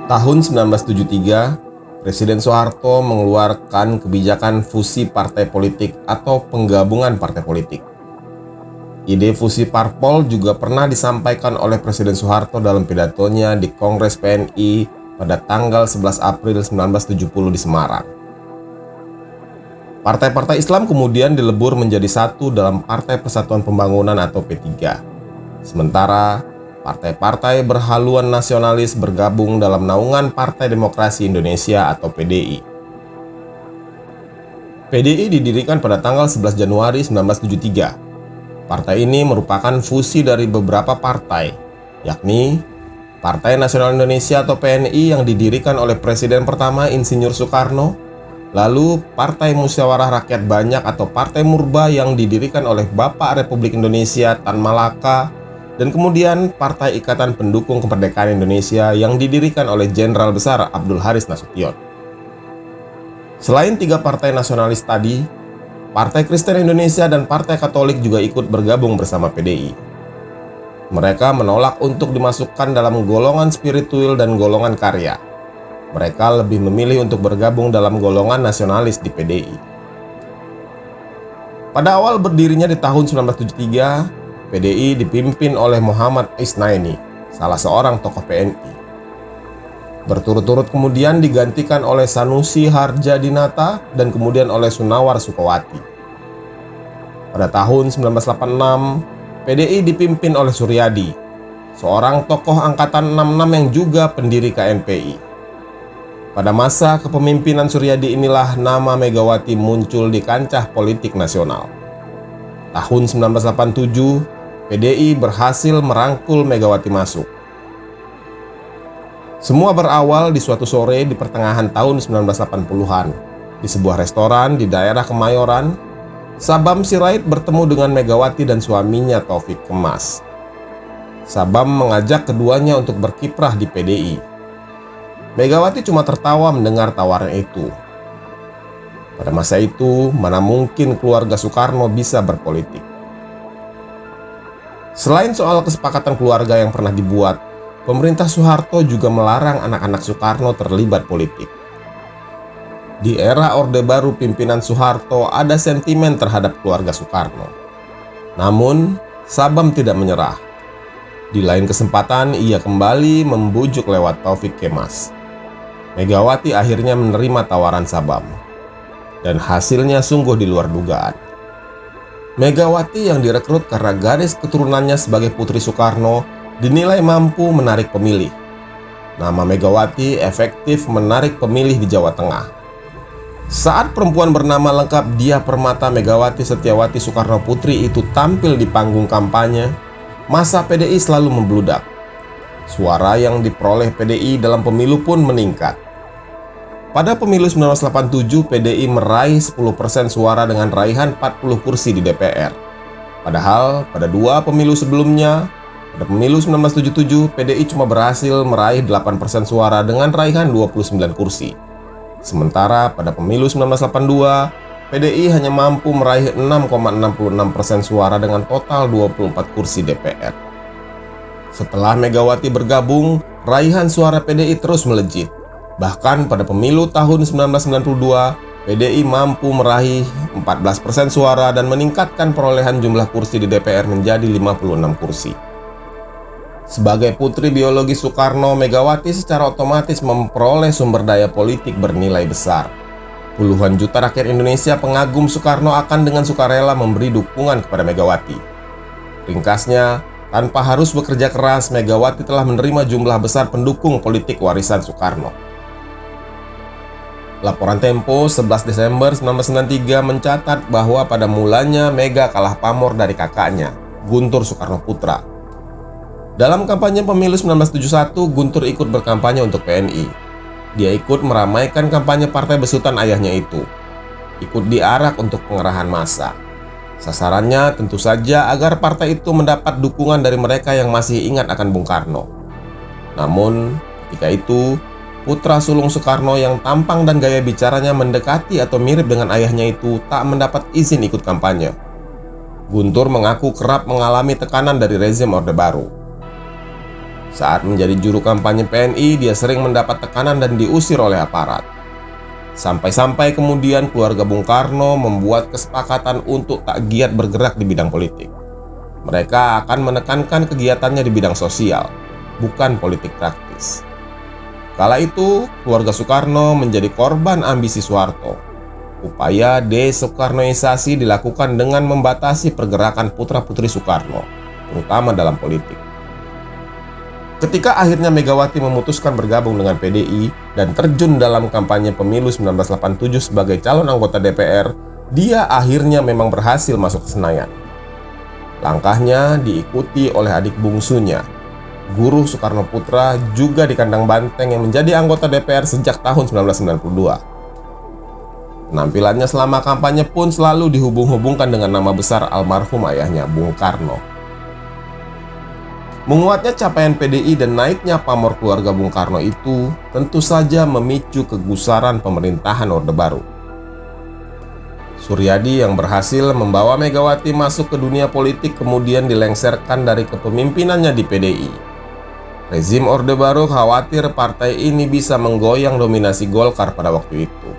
Tahun 1973, Presiden Soeharto mengeluarkan kebijakan fusi partai politik atau penggabungan partai politik. Ide fusi parpol juga pernah disampaikan oleh Presiden Soeharto dalam pidatonya di Kongres PNI pada tanggal 11 April 1970 di Semarang. Partai-partai Islam kemudian dilebur menjadi satu dalam Partai Persatuan Pembangunan atau P3. Sementara partai-partai berhaluan nasionalis bergabung dalam naungan Partai Demokrasi Indonesia atau PDI. PDI didirikan pada tanggal 11 Januari 1973. Partai ini merupakan fusi dari beberapa partai, yakni Partai Nasional Indonesia atau PNI yang didirikan oleh Presiden pertama Insinyur Soekarno, lalu Partai Musyawarah Rakyat Banyak atau Partai Murba yang didirikan oleh Bapak Republik Indonesia Tan Malaka, dan kemudian Partai Ikatan Pendukung Kemerdekaan Indonesia yang didirikan oleh Jenderal Besar Abdul Haris Nasution. Selain tiga partai nasionalis tadi, Partai Kristen Indonesia dan Partai Katolik juga ikut bergabung bersama PDI. Mereka menolak untuk dimasukkan dalam golongan spiritual dan golongan karya. Mereka lebih memilih untuk bergabung dalam golongan nasionalis di PDI. Pada awal berdirinya di tahun 1973, PDI dipimpin oleh Muhammad Isnaini, salah seorang tokoh PNI. Berturut-turut kemudian digantikan oleh Sanusi Harjadinata dan kemudian oleh Sunawar Sukawati. Pada tahun 1986, PDI dipimpin oleh Suryadi, seorang tokoh angkatan 66 yang juga pendiri KNPI. Pada masa kepemimpinan Suryadi inilah nama Megawati muncul di kancah politik nasional. Tahun 1987, PDI berhasil merangkul Megawati masuk. Semua berawal di suatu sore di pertengahan tahun 1980-an. Di sebuah restoran di daerah Kemayoran, Sabam Sirait bertemu dengan Megawati dan suaminya Taufik Kemas. Sabam mengajak keduanya untuk berkiprah di PDI. Megawati cuma tertawa mendengar tawaran itu. Pada masa itu, mana mungkin keluarga Soekarno bisa berpolitik. Selain soal kesepakatan keluarga yang pernah dibuat, pemerintah Soeharto juga melarang anak-anak Soekarno terlibat politik. Di era Orde Baru pimpinan Soeharto ada sentimen terhadap keluarga Soekarno. Namun, Sabam tidak menyerah. Di lain kesempatan, ia kembali membujuk lewat Taufik Kemas. Megawati akhirnya menerima tawaran Sabam. Dan hasilnya sungguh di luar dugaan. Megawati yang direkrut karena garis keturunannya sebagai putri Soekarno dinilai mampu menarik pemilih. Nama Megawati efektif menarik pemilih di Jawa Tengah. Saat perempuan bernama lengkap Diah Permata Megawati Setiawati Soekarno Putri itu tampil di panggung kampanye, massa PDI selalu membludak. Suara yang diperoleh PDI dalam pemilu pun meningkat. Pada pemilu 1987, PDI meraih 10% suara dengan raihan 40 kursi di DPR. Padahal pada dua pemilu sebelumnya, pada pemilu 1977, PDI cuma berhasil meraih 8% suara dengan raihan 29 kursi. Sementara pada pemilu 1982, PDI hanya mampu meraih 6,66% suara dengan total 24 kursi DPR. Setelah Megawati bergabung, raihan suara PDI terus melejit. Bahkan pada pemilu tahun 1992, PDI mampu meraih 14% suara dan meningkatkan perolehan jumlah kursi di DPR menjadi 56 kursi. Sebagai putri biologi Soekarno, Megawati secara otomatis memperoleh sumber daya politik bernilai besar. Puluhan juta rakyat Indonesia pengagum Soekarno akan dengan sukarela memberi dukungan kepada Megawati. Ringkasnya, tanpa harus bekerja keras, Megawati telah menerima jumlah besar pendukung politik warisan Soekarno. Laporan Tempo 11 Desember 1993 mencatat bahwa pada mulanya Mega kalah pamor dari kakaknya, Guntur Soekarno Putra. Dalam kampanye pemilu 1971, Guntur ikut berkampanye untuk PNI. Dia ikut meramaikan kampanye partai besutan ayahnya itu. Ikut diarak untuk pengerahan massa. Sasarannya tentu saja agar partai itu mendapat dukungan dari mereka yang masih ingat akan Bung Karno. Namun, ketika itu, putra sulung Soekarno yang tampang dan gaya bicaranya mendekati atau mirip dengan ayahnya itu tak mendapat izin ikut kampanye. Guntur mengaku kerap mengalami tekanan dari rezim Orde Baru. Saat menjadi juru kampanye PNI, dia sering mendapat tekanan dan diusir oleh aparat. Sampai-sampai kemudian keluarga Bung Karno membuat kesepakatan untuk tak giat bergerak di bidang politik. Mereka akan menekankan kegiatannya di bidang sosial, bukan politik praktis. Kala itu, keluarga Soekarno menjadi korban ambisi Soeharto. Upaya desoekarnoisasi dilakukan dengan membatasi pergerakan putra-putri Soekarno, terutama dalam politik. Ketika akhirnya Megawati memutuskan bergabung dengan PDI dan terjun dalam kampanye pemilu 1987 sebagai calon anggota DPR, dia akhirnya memang berhasil masuk ke Senayan. Langkahnya diikuti oleh adik bungsunya, Guru Soekarno Putra, juga di kandang banteng yang menjadi anggota DPR sejak tahun 1992. Penampilannya selama kampanye pun selalu dihubung-hubungkan dengan nama besar almarhum ayahnya, Bung Karno. Menguatnya capaian PDI dan naiknya pamor keluarga Bung Karno itu tentu saja memicu kegusaran pemerintahan Orde Baru. Suryadi yang berhasil membawa Megawati masuk ke dunia politik kemudian dilengsarkan dari kepemimpinannya di PDI. Rezim Orde Baru khawatir partai ini bisa menggoyang dominasi Golkar pada waktu itu.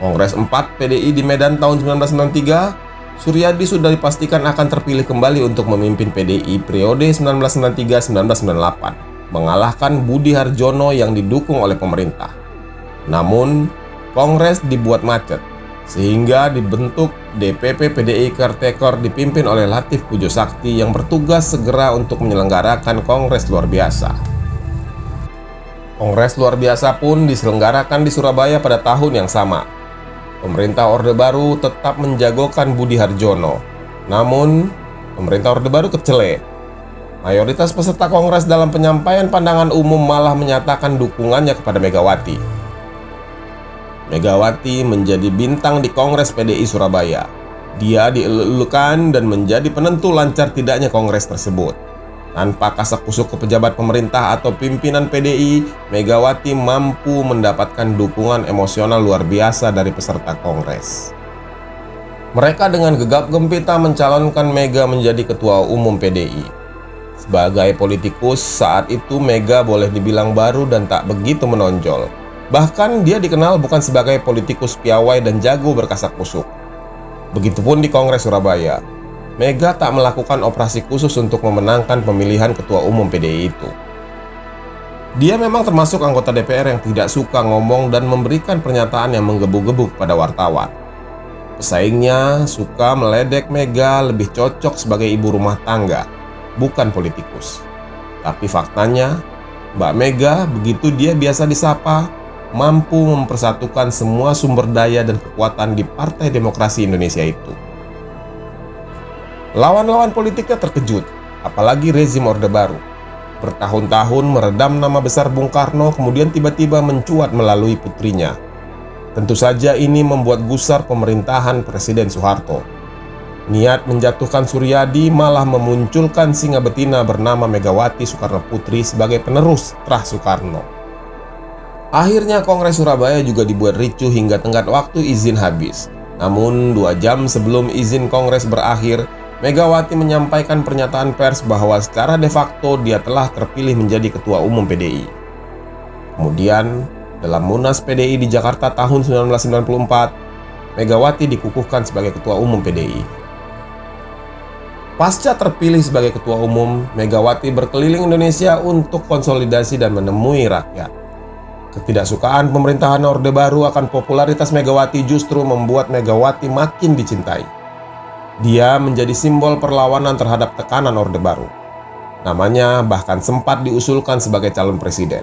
Kongres 4 PDI di Medan tahun 1993, Suryadi sudah dipastikan akan terpilih kembali untuk memimpin PDI periode 1993-1998, mengalahkan Budi Harjono yang didukung oleh pemerintah. Namun, Kongres dibuat macet, sehingga dibentuk DPP PDI Caretaker dipimpin oleh Latif Pujo Sakti yang bertugas segera untuk menyelenggarakan Kongres Luar Biasa. Kongres Luar Biasa pun diselenggarakan di Surabaya pada tahun yang sama. Pemerintah Orde Baru tetap menjagokan Budi Harjono. Namun, pemerintah Orde Baru kecele. Mayoritas peserta Kongres dalam penyampaian pandangan umum malah menyatakan dukungannya kepada Megawati. Megawati menjadi bintang di Kongres PDI Surabaya. Dia dielulukan dan menjadi penentu lancar tidaknya Kongres tersebut. Tanpa kasak-kusuk ke pejabat pemerintah atau pimpinan PDI, Megawati mampu mendapatkan dukungan emosional luar biasa dari peserta Kongres. Mereka dengan gegap gempita mencalonkan Mega menjadi ketua umum PDI. Sebagai politikus, saat itu Mega boleh dibilang baru dan tak begitu menonjol. Bahkan dia dikenal bukan sebagai politikus piawai dan jago berkasak-kusuk. Begitupun di Kongres Surabaya. Mega tak melakukan operasi khusus untuk memenangkan pemilihan ketua umum PDI itu. Dia memang termasuk anggota DPR yang tidak suka ngomong dan memberikan pernyataan yang menggebu-gebu kepada wartawan. Pesaingnya suka meledek Mega lebih cocok sebagai ibu rumah tangga, bukan politikus. Tapi faktanya, Mbak Mega, begitu dia biasa disapa, mampu mempersatukan semua sumber daya dan kekuatan di Partai Demokrasi Indonesia itu. Lawan-lawan politiknya terkejut, apalagi rezim Orde Baru. Bertahun-tahun meredam nama besar Bung Karno, kemudian tiba-tiba mencuat melalui putrinya. Tentu saja ini membuat gusar pemerintahan Presiden Soeharto. Niat menjatuhkan Suryadi malah memunculkan singa betina bernama Megawati Soekarno Putri sebagai penerus setelah Soekarno. Akhirnya Kongres Surabaya juga dibuat ricuh hingga tenggat waktu izin habis. Namun 2 jam sebelum izin Kongres berakhir, Megawati menyampaikan pernyataan pers bahwa secara de facto dia telah terpilih menjadi ketua umum PDI. Kemudian, dalam Munas PDI di Jakarta tahun 1994, Megawati dikukuhkan sebagai ketua umum PDI. Pasca terpilih sebagai ketua umum, Megawati berkeliling Indonesia untuk konsolidasi dan menemui rakyat. Ketidaksukaan pemerintahan Orde Baru akan popularitas Megawati justru membuat Megawati makin dicintai. Dia menjadi simbol perlawanan terhadap tekanan Orde Baru. Namanya bahkan sempat diusulkan sebagai calon presiden.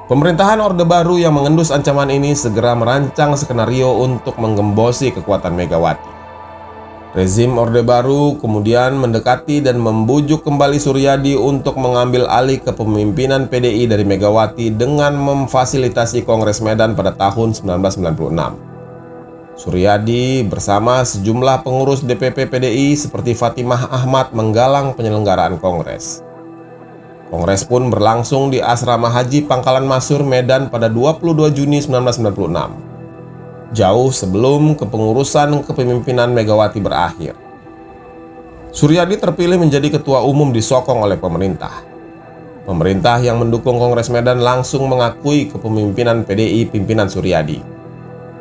Pemerintahan Orde Baru yang mengendus ancaman ini segera merancang skenario untuk menggembosi kekuatan Megawati. Rezim Orde Baru kemudian mendekati dan membujuk kembali Suryadi untuk mengambil alih kepemimpinan PDI dari Megawati dengan memfasilitasi Kongres Medan pada tahun 1996. Suryadi bersama sejumlah pengurus DPP PDI seperti Fatimah Ahmad menggalang penyelenggaraan Kongres. Kongres pun berlangsung di Asrama Haji Pangkalan Masur, Medan pada 22 Juni 1996. Jauh sebelum kepengurusan kepemimpinan Megawati berakhir. Suryadi terpilih menjadi ketua umum disokong oleh pemerintah. Pemerintah yang mendukung Kongres Medan langsung mengakui kepemimpinan PDI pimpinan Suryadi.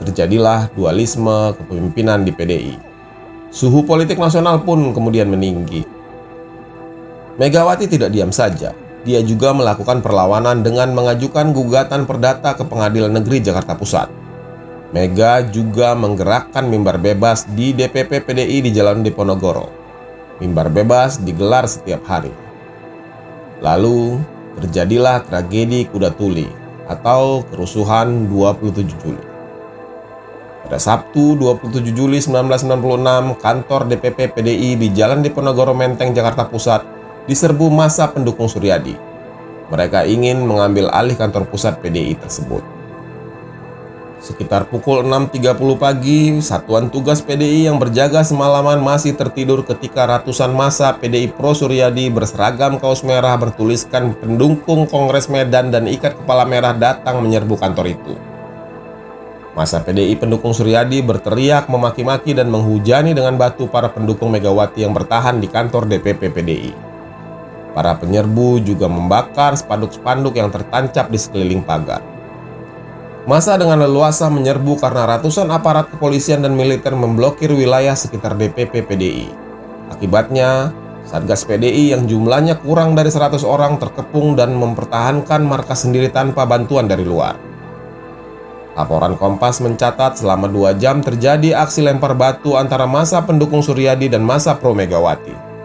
Terjadilah dualisme kepemimpinan di PDI. Suhu politik nasional pun kemudian meninggi. Megawati tidak diam saja. Dia juga melakukan perlawanan dengan mengajukan gugatan perdata ke Pengadilan Negeri Jakarta Pusat. Mega juga menggerakkan mimbar bebas di DPP PDI di Jalan Diponegoro. Mimbar bebas digelar setiap hari. Lalu terjadilah tragedi Kuda Tuli atau kerusuhan 27 Juli. Pada Sabtu 27 Juli 1996, kantor DPP PDI di Jalan Diponegoro Menteng, Jakarta Pusat diserbu massa pendukung Suryadi. Mereka ingin mengambil alih kantor pusat PDI tersebut. Sekitar pukul 6.30 pagi, satuan tugas PDI yang berjaga semalaman masih tertidur ketika ratusan massa PDI Pro Suryadi berseragam kaos merah bertuliskan pendukung Kongres Medan dan ikat kepala merah datang menyerbu kantor itu. Massa PDI pendukung Suryadi berteriak memaki-maki dan menghujani dengan batu para pendukung Megawati yang bertahan di kantor DPP PDI. Para penyerbu juga membakar spanduk-spanduk yang tertancap di sekeliling pagar. Massa dengan leluasa menyerbu karena ratusan aparat kepolisian dan militer memblokir wilayah sekitar DPP PDI. Akibatnya, Satgas PDI yang jumlahnya kurang dari 100 orang terkepung dan mempertahankan markas sendiri tanpa bantuan dari luar. Laporan Kompas mencatat selama 2 jam terjadi aksi lempar batu antara massa pendukung Suryadi dan massa pro Megawati.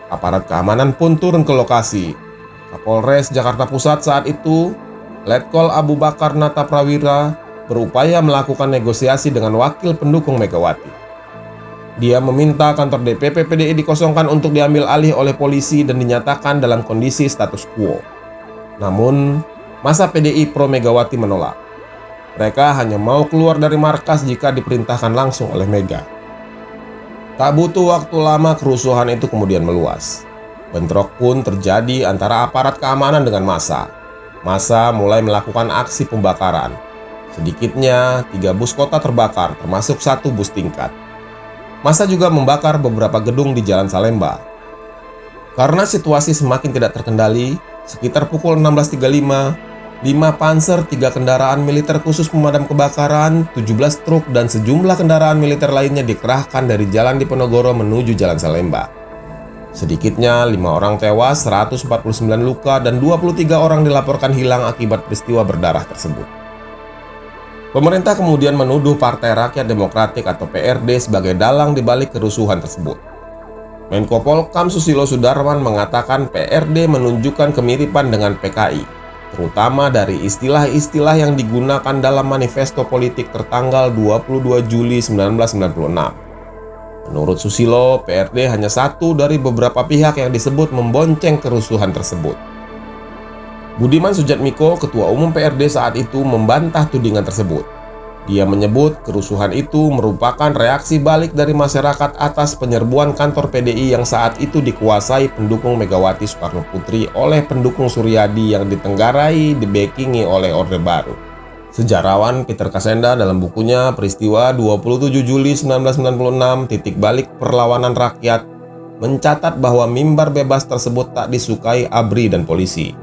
Aparat keamanan pun turun ke lokasi. Kapolres Jakarta Pusat saat itu, Letkol Abu Bakar Nata Prawira, berupaya melakukan negosiasi dengan wakil pendukung Megawati. Dia meminta kantor DPP PDI dikosongkan untuk diambil alih oleh polisi dan dinyatakan dalam kondisi status quo. Namun, massa PDI pro Megawati menolak. Mereka hanya mau keluar dari markas jika diperintahkan langsung oleh Mega. Tak butuh waktu lama kerusuhan itu kemudian meluas. Bentrok pun terjadi antara aparat keamanan dengan massa. Massa mulai melakukan aksi pembakaran. Sedikitnya 3 bus kota terbakar, termasuk 1 bus tingkat. Massa juga membakar beberapa gedung di Jalan Salemba. Karena situasi semakin tidak terkendali, sekitar pukul 16.35, 5 panser, 3 kendaraan militer khusus pemadam kebakaran, 17 truk, dan sejumlah kendaraan militer lainnya dikerahkan dari Jalan Diponegoro menuju Jalan Salemba. Sedikitnya 5 orang tewas, 149 luka, dan 23 orang dilaporkan hilang akibat peristiwa berdarah tersebut. Pemerintah kemudian menuduh Partai Rakyat Demokratik atau PRD sebagai dalang dibalik kerusuhan tersebut. Menko Polkam Susilo Sudarman mengatakan PRD menunjukkan kemiripan dengan PKI, terutama dari istilah-istilah yang digunakan dalam manifesto politik tertanggal 22 Juli 1996. Menurut Susilo, PRD hanya satu dari beberapa pihak yang disebut membonceng kerusuhan tersebut. Budiman Sujatmiko, Ketua Umum PRD saat itu, membantah tudingan tersebut. Dia menyebut kerusuhan itu merupakan reaksi balik dari masyarakat atas penyerbuan kantor PDI yang saat itu dikuasai pendukung Megawati Soekarno Putri oleh pendukung Suryadi yang ditenggarai dibackingi oleh Orde Baru. Sejarawan Peter Kasenda dalam bukunya Peristiwa 27 Juli 1996 Titik Balik Perlawanan Rakyat mencatat bahwa mimbar bebas tersebut tak disukai ABRI dan polisi.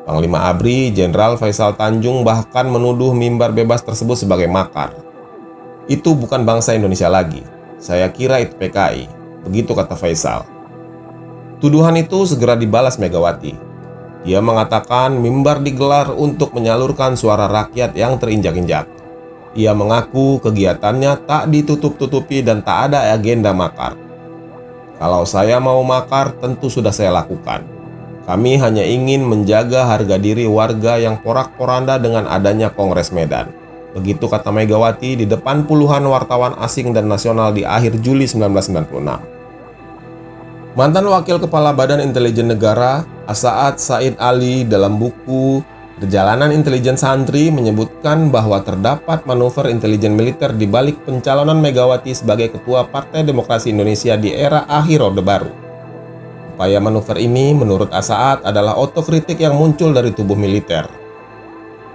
Panglima ABRI, Jenderal Faisal Tanjung, bahkan menuduh mimbar bebas tersebut sebagai makar. Itu bukan bangsa Indonesia lagi. Saya kira itu PKI, begitu kata Faisal. Tuduhan itu segera dibalas Megawati. Dia mengatakan mimbar digelar untuk menyalurkan suara rakyat yang terinjak-injak. Ia mengaku kegiatannya tak ditutup-tutupi dan tak ada agenda makar. Kalau saya mau makar, tentu sudah saya lakukan. Kami hanya ingin menjaga harga diri warga yang porak-poranda dengan adanya Kongres Medan. Begitu kata Megawati di depan puluhan wartawan asing dan nasional di akhir Juli 1996. Mantan Wakil Kepala Badan Intelijen Negara, Asa'ad Said Ali, dalam buku Perjalanan Intelijen Santri menyebutkan bahwa terdapat manuver intelijen militer di balik pencalonan Megawati sebagai Ketua Partai Demokrasi Indonesia di era akhir Orde Baru. Upaya manuver ini menurut Asa'ad adalah otokritik yang muncul dari tubuh militer.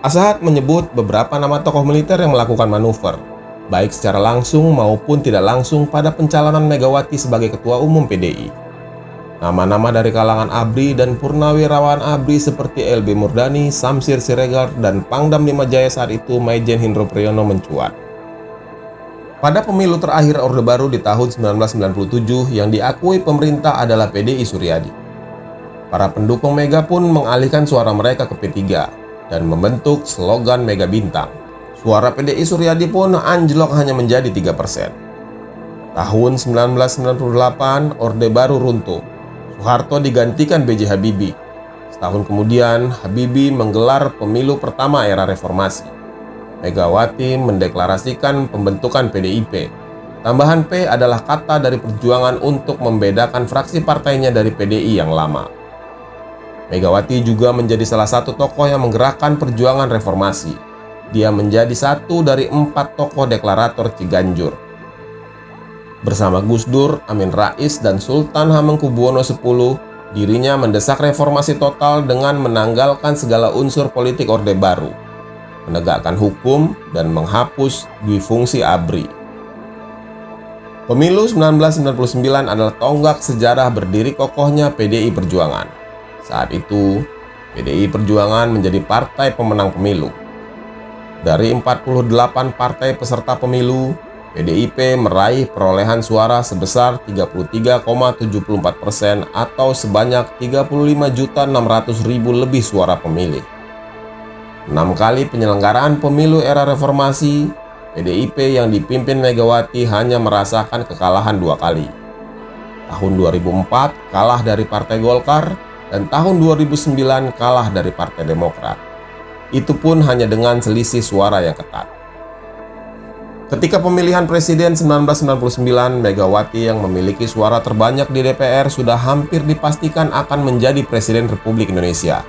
Asa'ad menyebut beberapa nama tokoh militer yang melakukan manuver. baik secara langsung maupun tidak langsung pada pencalonan Megawati sebagai Ketua Umum PDI. Nama-nama dari kalangan ABRI dan purnawirawan ABRI seperti LB Murdani, Samsir Siregar, dan Pangdam 5 Jaya saat itu Maijen Hendro Priyono mencuat. Pada pemilu terakhir Orde Baru di tahun 1997 yang diakui pemerintah adalah PDI Suryadi. Para pendukung Mega pun mengalihkan suara mereka ke P3 dan membentuk slogan Mega Bintang. Suara PDI Suryadi pun anjlok hanya menjadi 3%. Tahun 1998 Orde Baru runtuh. Soeharto digantikan B.J. Habibie. Setahun kemudian Habibie menggelar pemilu pertama era reformasi. Megawati mendeklarasikan pembentukan PDIP. Tambahan P adalah kata dari perjuangan untuk membedakan fraksi partainya dari PDI yang lama. Megawati juga menjadi salah satu tokoh yang menggerakkan perjuangan reformasi. Dia menjadi satu dari 4 tokoh deklarator Ciganjur. Bersama Gus Dur, Amin Rais, dan Sultan Hamengkubuwono X, dirinya mendesak reformasi total dengan menanggalkan segala unsur politik Orde Baru, menegakkan hukum, dan menghapus dwifungsi ABRI. Pemilu 1999 adalah tonggak sejarah berdiri kokohnya PDI Perjuangan. Saat itu, PDI Perjuangan menjadi partai pemenang pemilu. Dari 48 partai peserta pemilu, PDIP meraih perolehan suara sebesar 33,74% atau sebanyak 35.600.000 lebih suara pemilih. 6 kali penyelenggaraan pemilu era reformasi, PDIP yang dipimpin Megawati hanya merasakan kekalahan 2 kali. Tahun 2004 kalah dari Partai Golkar dan tahun 2009 kalah dari Partai Demokrat. Itu pun hanya dengan selisih suara yang ketat. Ketika pemilihan presiden 1999, Megawati yang memiliki suara terbanyak di DPR sudah hampir dipastikan akan menjadi Presiden Republik Indonesia.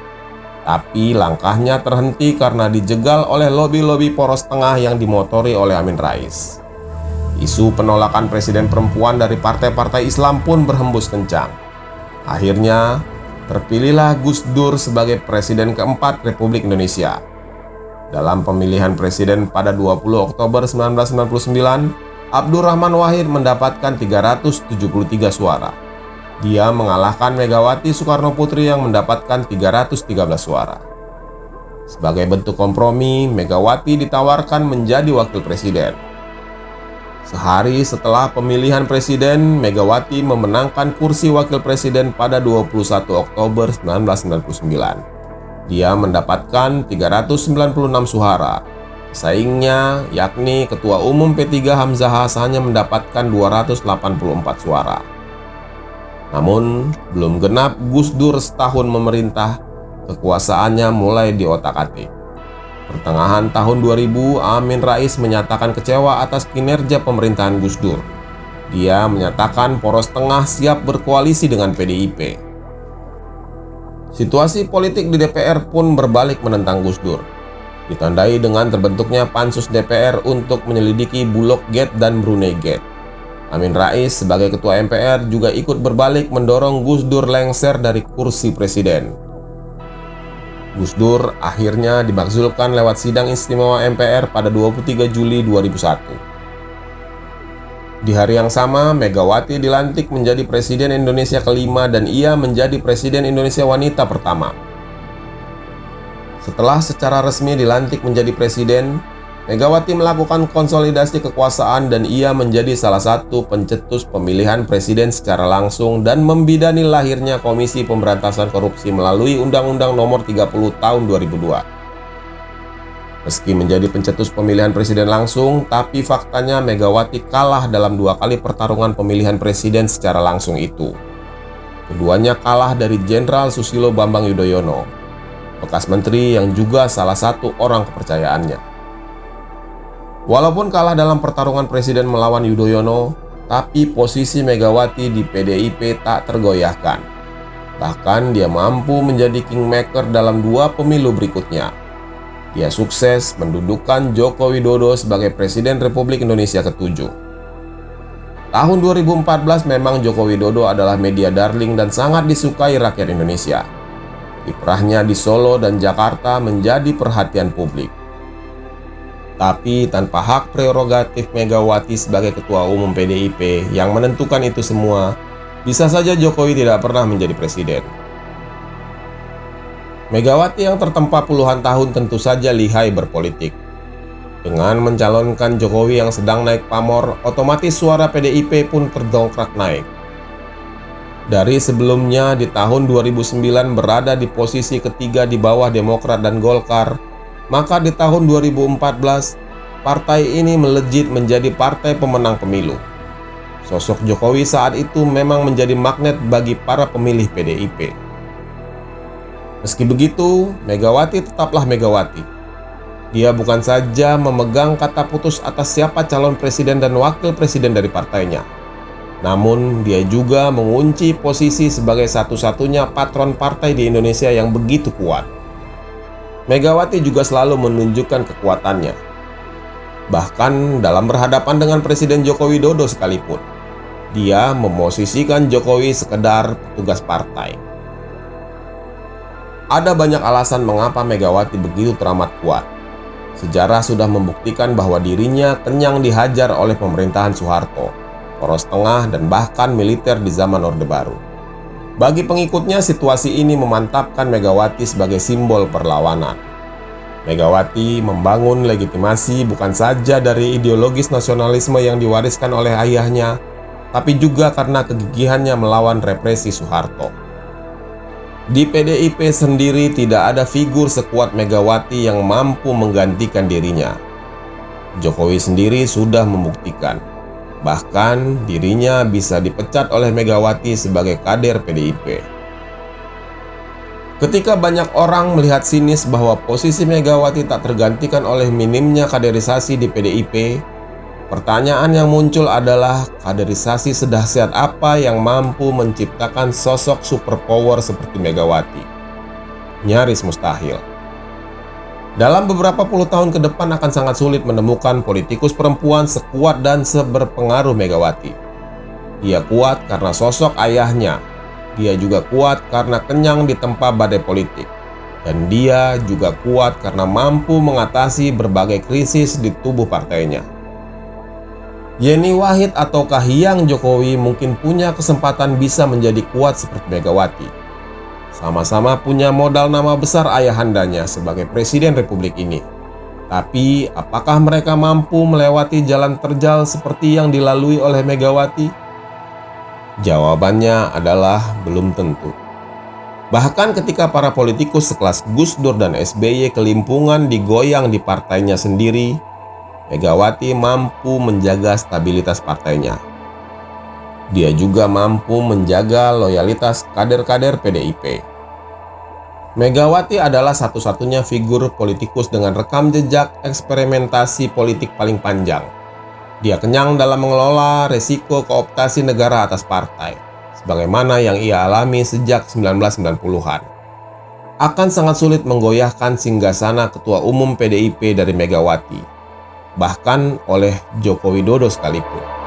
Tapi langkahnya terhenti karena dijegal oleh lobi-lobi poros tengah yang dimotori oleh Amin Rais. Isu penolakan presiden perempuan dari partai-partai Islam pun berhembus kencang. Akhirnya, terpilihlah Gus Dur sebagai Presiden keempat Republik Indonesia. Dalam pemilihan presiden pada 20 Oktober 1999, Abdurrahman Wahid mendapatkan 373 suara. Dia mengalahkan Megawati Soekarno Putri yang mendapatkan 313 suara. Sebagai bentuk kompromi, Megawati ditawarkan menjadi wakil presiden. Sehari setelah pemilihan presiden, Megawati memenangkan kursi wakil presiden pada 21 Oktober 1999. Dia mendapatkan 396 suara. Pesaingnya, yakni Ketua Umum P3 Hamzahas hanya mendapatkan 284 suara. Namun, belum genap Gus Dur setahun memerintah, kekuasaannya mulai diotak-atik. Pertengahan tahun 2000, Amin Rais menyatakan kecewa atas kinerja pemerintahan Gus Dur. Dia menyatakan poros tengah siap berkoalisi dengan PDIP. Situasi politik di DPR pun berbalik menentang Gus Dur. Ditandai dengan terbentuknya Pansus DPR untuk menyelidiki Bulog Gate dan Brunei Gate. Amin Rais sebagai Ketua MPR juga ikut berbalik mendorong Gus Dur lengser dari kursi presiden. Gus Dur akhirnya dimakzulkan lewat sidang istimewa MPR pada 23 Juli 2001. Di hari yang sama, Megawati dilantik menjadi Presiden Indonesia kelima dan ia menjadi Presiden Indonesia wanita pertama. Setelah secara resmi dilantik menjadi presiden, Megawati melakukan konsolidasi kekuasaan dan ia menjadi salah satu pencetus pemilihan presiden secara langsung dan membidani lahirnya Komisi Pemberantasan Korupsi melalui Undang-Undang Nomor 30 Tahun 2002. Meski menjadi pencetus pemilihan presiden langsung, tapi faktanya Megawati kalah dalam 2 kali pertarungan pemilihan presiden secara langsung itu. Keduanya kalah dari Jenderal Susilo Bambang Yudhoyono, bekas menteri yang juga salah satu orang kepercayaannya. Walaupun kalah dalam pertarungan presiden melawan Yudhoyono, tapi posisi Megawati di PDIP tak tergoyahkan. Bahkan dia mampu menjadi kingmaker dalam 2 pemilu berikutnya. Dia sukses mendudukan Joko Widodo sebagai Presiden Republik Indonesia ke-7. Tahun 2014 memang Joko Widodo adalah media darling dan sangat disukai rakyat Indonesia. Kiprahnya di Solo dan Jakarta menjadi perhatian publik. Tapi tanpa hak prerogatif Megawati sebagai Ketua Umum PDIP yang menentukan itu semua, bisa saja Jokowi tidak pernah menjadi presiden. Megawati yang tertempa puluhan tahun tentu saja lihai berpolitik. Dengan mencalonkan Jokowi yang sedang naik pamor, otomatis suara PDIP pun terdongkrak naik. Dari sebelumnya di tahun 2009 berada di posisi ketiga di bawah Demokrat dan Golkar, maka di tahun 2014 partai ini melejit menjadi partai pemenang pemilu. Sosok Jokowi saat itu memang menjadi magnet bagi para pemilih PDIP. Meski begitu, Megawati tetaplah Megawati. Dia bukan saja memegang kata putus atas siapa calon presiden dan wakil presiden dari partainya, namun dia juga mengunci posisi sebagai satu-satunya patron partai di Indonesia yang begitu kuat. Megawati juga selalu menunjukkan kekuatannya. Bahkan dalam berhadapan dengan Presiden Joko Widodo sekalipun, dia memosisikan Jokowi sekedar petugas partai. Ada banyak alasan mengapa Megawati begitu teramat kuat. Sejarah sudah membuktikan bahwa dirinya kenyang dihajar oleh pemerintahan Soeharto, Poros Tengah, dan bahkan militer di zaman Orde Baru. Bagi pengikutnya, situasi ini memantapkan Megawati sebagai simbol perlawanan. Megawati membangun legitimasi bukan saja dari ideologis nasionalisme yang diwariskan oleh ayahnya, tapi juga karena kegigihannya melawan represi Soeharto. Di PDIP sendiri tidak ada figur sekuat Megawati yang mampu menggantikan dirinya. Jokowi sendiri sudah membuktikan, bahkan dirinya bisa dipecat oleh Megawati sebagai kader PDIP. Ketika banyak orang melihat sinis bahwa posisi Megawati tak tergantikan oleh minimnya kaderisasi di PDIP, pertanyaan yang muncul adalah kaderisasi sedahsyat apa yang mampu menciptakan sosok superpower seperti Megawati? Nyaris mustahil. Dalam beberapa puluh tahun ke depan akan sangat sulit menemukan politikus perempuan sekuat dan seberpengaruh Megawati. Dia kuat karena sosok ayahnya. Dia juga kuat karena kenyang ditempa badai politik. Dan dia juga kuat karena mampu mengatasi berbagai krisis di tubuh partainya. Yeni Wahid atau Kahiyang Jokowi mungkin punya kesempatan bisa menjadi kuat seperti Megawati. Sama-sama punya modal nama besar ayahandanya sebagai Presiden Republik ini. Tapi apakah mereka mampu melewati jalan terjal seperti yang dilalui oleh Megawati? Jawabannya adalah belum tentu. Bahkan ketika para politikus sekelas Gus Dur dan SBY kelimpungan digoyang di partainya sendiri, Megawati mampu menjaga stabilitas partainya. Dia juga mampu menjaga loyalitas kader-kader PDIP. Megawati adalah satu-satunya figur politikus dengan rekam jejak eksperimentasi politik paling panjang. Dia kenyang dalam mengelola resiko kooptasi negara atas partai, sebagaimana yang ia alami sejak 1990-an. Akan sangat sulit menggoyahkan singgasana Ketua Umum PDIP dari Megawati, bahkan oleh Joko Widodo sekalipun.